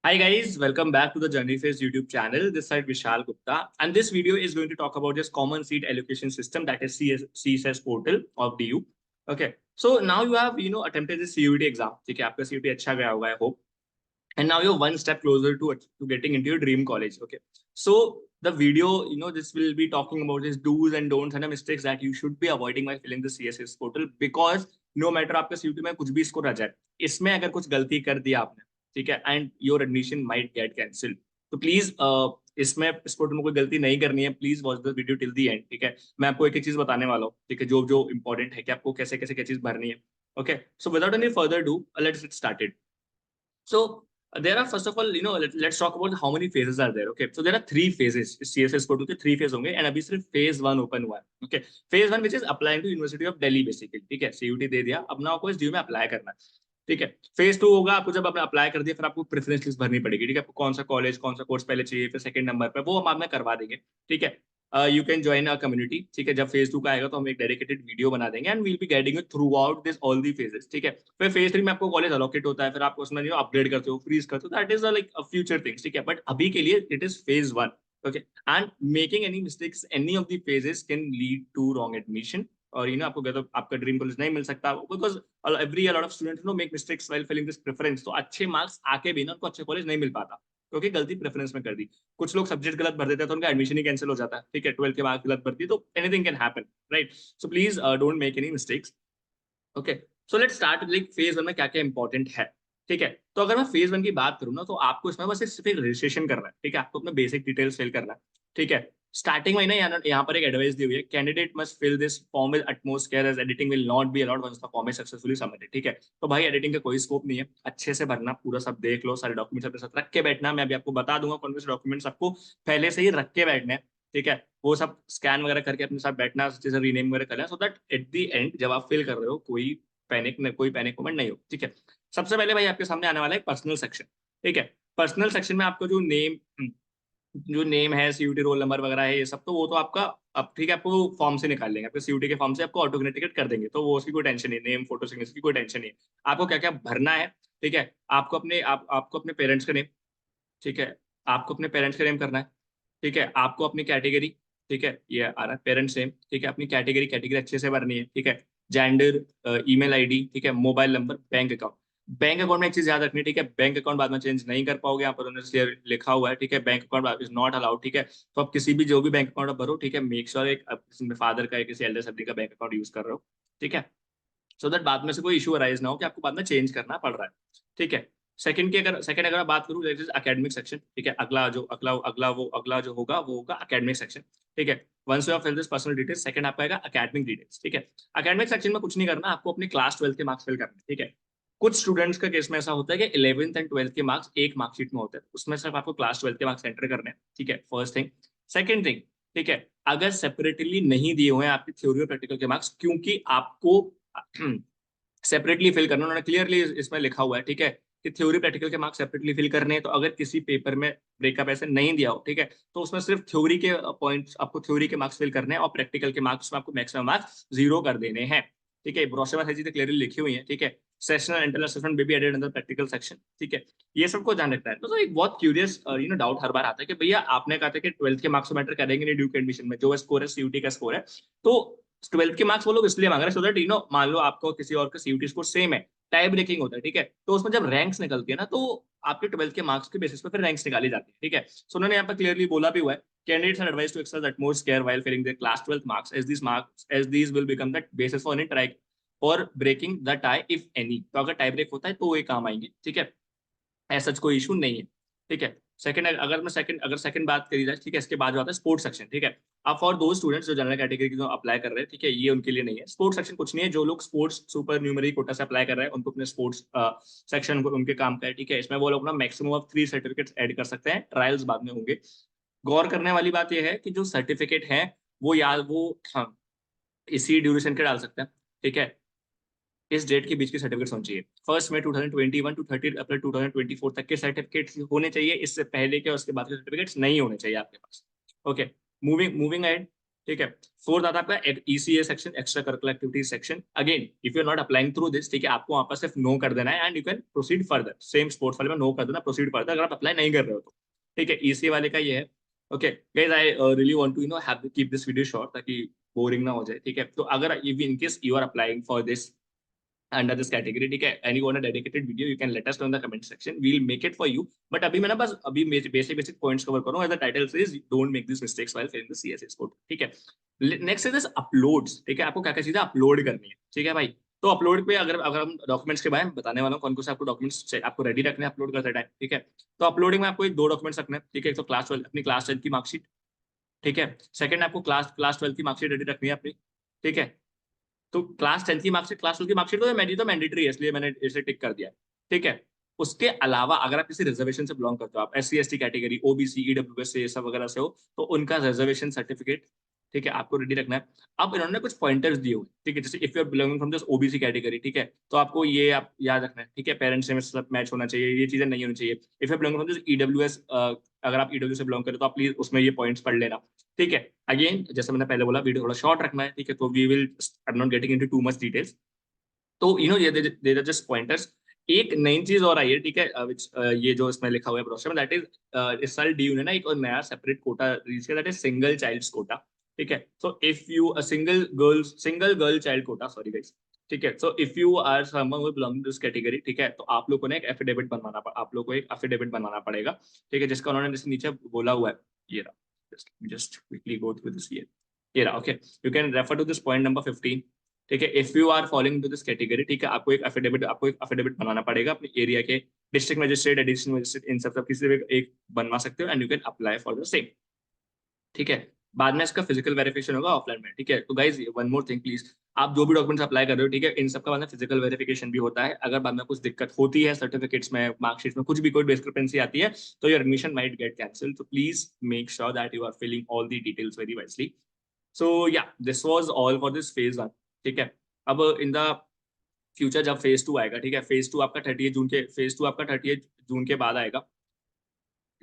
Hi guys, welcome back to the Journey Phase YouTube channel. This side Vishal Gupta, and this video is going to talk about this common seat allocation system that is CSS portal of DU. Okay, so now you have attempted this CUET exam. ठीक है, आपका CUET अच्छा गया होगा, I hope. And now you're one step closer to getting into your dream college. Okay, so the video, this will be talking about this do's and don'ts and the mistakes that you should be avoiding while filling the CSS portal, because no matter आपका CUET में कुछ भी score आ जाए, इसमें अगर कुछ गलती कर दिया आपने, ठीक है, and your admission might get cancel, तो प्लीज इसमें इस पोर्टल में कोई गलती नहीं करनी है. Please watch the video till the and. ठीक है, मैं आपको एक एक चीज बताने वाला हूँ, ठीक है, जो जो इंपॉर्टेंट है कि आपको कैसे कैसे क्या चीज भरनी है. Okay, so without any further do, let's get started. So there are, first of all, let's talk about how many phases are there. Okay, so there are three phases. CSS code के three phase होंगे, and अभी सिर्फ phase one open हुआ है. Okay, phase one which is applying to University of Delhi basically. ठीक है, CUT दे दिया, अब ना आपको इस DU में अप्लाई करना है. ठीक है, फेज टू होगा, आपको जब आपने अप्लाई कर दिया फिर आपको प्रेफरेंस लिस्ट भरनी पड़ेगी. ठीक है, आपको कौन सा कॉलेज कौन सा कोर्स पहले चाहिए, फिर सेकंड नंबर पे वो हम आपने करवा देंगे. ठीक है, you can join a community. ठीक है, जब फेज टू का आएगा तो हम एक डेडिकेटेड वीडियो बना देंगे and will be guiding you throughout this all the phases. ठीक है, फिर फेज थ्री में आपको कॉलेज अलोकेट होता है, फिर आपको उसमें अपग्रेड करते हो, फ्रीज करते हो, that is like a future things. ठीक है, बट अभी के लिए it is phase one. Okay, and making any mistakes any of the phases can lead to wrong admission, और आपको तो आपका ड्रीम कॉलेज नहीं मिल सकता, because every lot of students make mistakes while filling this preference. तो अच्छे marks आके भी ना उनको अच्छे कॉलेज नहीं मिल पाता, क्योंकि गलती प्रेफरेंस में कर दी. कुछ लोग सब्जेक्ट गलत भर देते हैं तो उनका एडमिशन ही कैंसिल हो जाता है. ठीक है, 12th के बाद गलत भर दी तो anything can happen, right. So please don't make any mistakes. Okay, so let's start like phase one में क्या क्या इंपॉर्टेंट है. ठीक है, तो अगर मैं फेज वन की बात करूँ ना, तो आपको इसमें बस सिर्फ रजिस्ट्रेशन करना है. ठीक है, आपको अपना बेसिक डिटेल्स फिल करना है. ठीक है, स्टार्टिंग में ना यहाँ पर एक एडवाइस दी हुई है, candidate must fill this form with utmost care as editing will not be allowed once the form is successfully submitted. ठीक है, तो भाई एडिटिंग का कोई स्कोप नहीं है, अच्छे से भरना, पूरा सब देख लो, सारे डॉक्यूमेंट्स अपने साथ रख के बैठना. मैं अभी आपको बता दूंगा कौन से डॉक्यूमेंट्स आपको पहले से ही रख के बैठने हैं. ठीक है, वो सब स्कैन वगैरह करके अपने साथ बैठना, जैसे रीनेम वगैरह करना, so that at the end जब आप फिल कर रहे हो कोई पैनिक मोमेंट नहीं हो. ठीक है, सबसे पहले भाई आपके सामने आने वाला है पर्सनल सेक्शन. ठीक है, पर्सनल सेक्शन में आपको जो नेम है, सीयूटी रोल नंबर वगैरह है, ये सब तो वो तो आपका अब ठीक है, आपको फॉर्म से निकाल लेंगे, आपके सीयूटी के फॉर्म से आपको ऑटोमेटिकेट कर देंगे, तो वो उसकी कोई टेंशन नहीं, नेम फोटो सिग्नेचर की कोई टेंशन नहीं है. आपको क्या क्या भरना है, ठीक है, आपको अपने पेरेंट्स का नेम. ठीक है, आपको अपने पेरेंट्स का नेम करना है. ठीक है, आपको अपनी कैटेगरी, ठीक है, ये आ रहा है पेरेंट्स नेम. ठीक है, अपनी कैटेगरी कैटेगरी अच्छे से भरनी है. ठीक है, जेंडर, ईमेल आईडी, ठीक है, mobile number, bank account. Bank account में एक चीज याद रखनी है, ठीक है, बैंक अकाउंट बाद में चेंज नहीं कर पाओगे, यहाँ पर उन्होंने लिखा हुआ है. ठीक है, bank account is not allowed. ठीक है, तो आप किसी भी जो भी बैंक अकाउंट भरो, ठीक है, मेक श्योर एक किसी फादर का या किसी एल्डर सब्जी का बैंक अकाउंट यूज कर रहे हो. ठीक है, सो दैट बाद में से कोई इशू अराइज ना हो कि आपको बाद में चेंज करना पड़ रहा है. ठीक है, सेकंड अगर मैं बात करूँ, दैट इज एकेडमिक सेक्शन. ठीक है, अगला जो होगा वो होगा एकेडमिक सेक्शन. ठीक है, once you have fill this personal details, second आपका आएगा एकेडमिक डिटेल्स. ठीक है, एकेडमिक सेक्शन में कुछ नहीं करना, आपको अपनी क्लास 12 के मार्क्स फिल करने. ठीक है, कुछ स्टूडेंट्स का केस में ऐसा होता है कि 11th एंड 12th के मार्क्स एक मार्कशीट में होते हैं, उसमें सिर्फ आपको क्लास 12 के मार्क्स एंटर करने हैं. ठीक है, फर्स्ट थिंग. सेकंड थिंग, ठीक है, अगर सेपरेटली नहीं दिए हुए हैं आपकी थ्योरी और प्रैक्टिकल के मार्क्स, क्योंकि आपको सेपरेटली फिल करना, उन्होंने क्लियरली इसमें लिखा हुआ है. ठीक है, कि थ्योरी प्रैक्टिकल के मार्क्स सेपरेटली फिल करने हैं, तो अगर किसी पेपर में ब्रेकअप ऐसे नहीं दिया हो, ठीक है, तो उसमें सिर्फ थ्योरी के पॉइंट्स, आपको थ्योरी के मार्क्स फिल करने हैं, और प्रैक्टिकल के मार्क्स में आपको मैक्सिमम मार्क्स 0 कर देने हैं. ठीक है, ब्रोशर में चीजें क्लियरली लिखी हुई है. ठीक है, सेशनल इंटरनल असेसमेंट में भी एडेड अंडर प्रैक्टिकल सेक्शन. ठीक है, ये सबको ध्यान रखना है. तो एक बहुत क्यूरियस डाउट हर बार आता है कि भैया आपने कहा था कि 12th के मार्क्स मैटर करेंगे नहीं ड्यू के एडमिशन में, जो स्कोर है सीयूटी का स्कोर है, तो 12th के मार्क्स वो लोग इसलिए मांग रहे हैं सो दैट मान लो आपको किसी और का सीयूटी स्कोर सेम है, टाई ब्रेकिंग होता है. ठीक है, तो उसमें जब रैंक्स निकलती है ना, तो आपके 12th के मार्क्स के बेसिस पे फिर रैंक्स निकाली जाती है. ठीक है, सो उन्होंने यहाँ पर क्लियरली बोला भी हुआ है, candidates are advised to exercise utmost care while filling their class 12th marks, as these will become the basis for any try for breaking the tie if any. तो अगर टाई ब्रेक होता है तो वो ये काम आएंगे. ठीक है, ऐसा कोई इशू नहीं है. ठीक है, सेकंड बात करी जाए, ठीक है, इसके बाद जो आता है स्पोर्ट्स सेक्शन. ठीक है, अब फॉर दो स्टूडेंट्स जो जनरल कैटेगरी की जो अप्लाई कर रहे हैं, ठीक है, ये उनके लिए नहीं है. स्पोर्ट्स सेक्शन कुछ नहीं है, जो लोग स्पोर्ट्स सुपर न्यूमरी कोटा से अप्लाई कर रहे हैं उनको अपने स्पोर्ट्स सेक्शन उनके काम का है. ठीक है, इसमें वो लोग ना मैक्सिमम ऑफ 3 सर्टिफिकेट्स ऐड कर सकते हैं, ट्रायल्स बाद में होंगे. गौर करने वाली बात यह है कि जो सर्टिफिकेट है वो हाँ, इसी ड्यूरेशन के डाल सकते हैं. ठीक है, इस डेट के बीच के सर्टिफिकेट्स होने चाहिए. 1 मई 2021 टू 30 अप्रैल 2024 तक के सर्टिफिकेट्स होने चाहिए, इससे पहले के उसके बाद के सर्टिफिकेट्स नहीं होने चाहिए आपके पास. Okay, moving add. ठीक है। फोर्थ आता है आपका ECA section, extra curricular activities section. Again if you are not applying through this, ठीक है, आपको वहां पर सिर्फ नो कर देना है and you can proceed further. Same sports वाले में नो कर देना, प्रोसीड फर्दर अगर आप अप्लाई नहीं कर रहे हो तो। ठीक है, ECA वाले का ये है। Okay guys, I really want to have keep this video short ताकि बोरिंग ना हो जाए। ठीक है, तो अगर if in case you are applying for this under this category, ठीक है, and you want a dedicated video, you can let us know in the comment section, we will make it for you. But अभी मैं ना बस अभी basic basic points cover करूँ। As the title says, don't make this mistakes while filling the CSS code. ठीक है, next is this uploads. ठीक है, आपको क्या क्या चीजें अपलोड करनी है। ठीक है भाई, तो अपलोड पे अगर अगर हम डॉक्यूमेंट्स के बारे में बताने वाला हूँ, कौन कौन से आपको डॉक्यूमेंट्स आपको रेडी रखने हैं अपलोड करते टाइम। ठीक है, तो अपलोडिंग में आपको एक दो डॉक्यूमेंट्स रखने हैं। ठीक है, एक तो क्लास 12 अपनी क्लास 10 की मार्कशीट। ठीक है, सेकंड आपको क्लास 12 की मार्कशीट रेडी रखनी है अपनी। ठीक है, तो क्लास 10 की मार्कशीट, क्लास 12 की मार्कशीट तो मैंडेटरी है, इसलिए मैंने इसे टिक कर दिया। ठीक है, उसके अलावा अगर आप किसी रिजर्वेशन से बिलोंग करते हो, आप SC ST category, OBC EWS से सब वगैरह से हो, तो उनका रिजर्वेशन सर्टिफिकेट, ठीक है, आपको रेडी रखना है। अब इन्होंने कुछ पॉइंटर्स दिए हुए, ठीक है, जैसे if you are belonging from this OBC category, ठीक है, तो आपको ये आप याद रखना है। ठीक है, पेरेंट्स से सब मैच होना चाहिए, ये चीजें नहीं होनी चाहिए। If you are belonging from this EWS, अगर आप EWS से बिलोंग करें तो आप प्लीज उसमें ये पॉइंट्स पढ़ लेना। ठीक है, अगेन जैसे मैंने पहले बोला, वीडियो थोड़ा शॉर्ट रखना है। ठीक है, तो we will, I am not getting into too much details. तो ये दे आर जस्ट पॉइंटर्स। एक नई चीज और आई है, ठीक है, ये जो इसमें लिखा हुआ है ब्रोशर में, दैट इज इस साल DU ने ना एक और नया सेपरेट कोटा रिलीज किया, that is single child's quota. ठीक है, so if you a single girl child quota, sorry guys. ठीक है, so if you are someone who belong to this category, ठीक है, तो आप लोगों को एक एफिडेविट बनवाना आप लोग को एक एफिडेविट बनवाना पड़ेगा। ठीक है, जिसका उन्होंने जैसे नीचे बोला हुआ है, ये रहा, just quickly go through this, ये रहा। Okay, you can refer to this point number 15। ठीक है, if you are following to this category, ठीक है, आपको एक एफिडेविट बनाना पड़ेगा अपने एरिया के डिस्ट्रिक्ट मजिस्ट्रेट, एडिशनल मजिस्ट्रेट, इन सब किसी से एक बनवा सकते हो and you can apply for the same. ठीक है, बाद में इसका फिजिकल वेरिफिकेशन होगा ऑफलाइन में। ठीक है, तो guys one more thing please, आप जो भी डॉक्यूमेंट्स अप्लाई कर रहे हो, ठीक है, इन सब का बाद में फिजिकल वेरिफिकेशन भी होता है। अगर बाद में कुछ दिक्कत होती है सर्टिफिकेट्स में, मार्कशीट में कुछ भी कोई डिस्क्रिपेंसी आती है, तो your admission might get cancel. तो please make sure that you are filling all the details very wisely. So yeah, this was all for this phase 1। ठीक है, अब इन द फ्यूचर जब फेज 2 आएगा, ठीक है, फेज टू आपका 30 जून के बाद आएगा।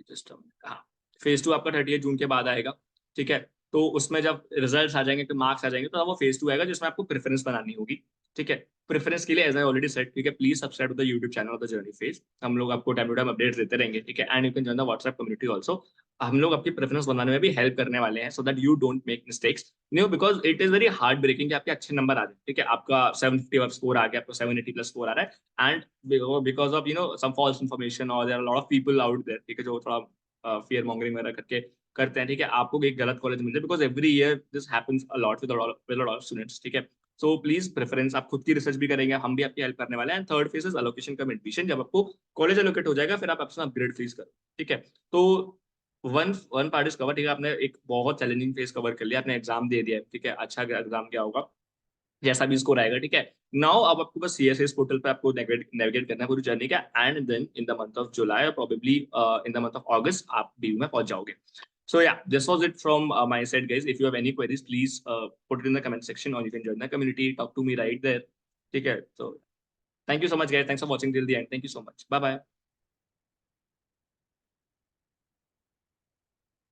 जस्ट हाँ, फेज 2 आपका 30 जून के बाद आएगा। ठीक है, तो उसमें जब रिजल्ट्स आ जाएंगे, तो मार्क्स आ जाएंगे, तो वो फेज 2 आएगा जिसमें आपको प्रेफरेंस बनानी होगी। ठीक है, प्रेफरेंस के लिए एज आई ऑलरेडी सेड, ठीक है, please subscribe to the YouTube channel of the journey phase. हम लोग आपको टाइम टू टाइम अपडेट्स देते रहेंगे। ठीक है, and you can join the WhatsApp community also. हम लोग आपकी प्रेफरेंस बनाने में भी हेल्प करने वाले हैं, so that you don't make mistakes. Because it is very hard breaking कि आपके अच्छे नंबर आ जाए। ठीक है, आपका 750 स्कोर आ गया, आपको 780 प्लस स्कोर आ रहा है, and because of some false information, और there are lot of people out there, ठीक है, जो थोड़ा फियर मॉन्गरिंग वगैरह करके करते हैं। ठीक है, आपको एक गलत कॉलेज मिल जाए, because every year this happens a lot with lot of students. ठीक है, सो प्लीज प्रेफरेंस, आप खुद की रिसर्च भी करेंगे, हम भी आपकी हेल्प करने वाले हैं। Third phase is allocation come admission, जब आपको कॉलेज अलोकेट हो जाएगा, फिर आप अपना अपग्रेड फेज करो। ठीक है, तो one one part is cover. ठीक है, आपने एक बहुत चैलेंजिंग फेज कवर कर लिया, आपने एग्जाम दे दिया है। ठीक है, अच्छा एग्जाम क्या होगा, जैसा भी स्कोर आएगा। ठीक है, नाउ अब आपको बस CSS पोर्टल पे आपको नेविगेट करना है पूरी जर्नी का, and then in the month of July, probably in the month of August, आप DU में पहुंच जाओगे। So yeah, this was it from my side, guys. If you have any queries, please put it in the comment section, or you can join the community. Talk to me right there. ठीक है, so thank you so much, guys. Thanks for watching till the end. Thank you so much. Bye bye.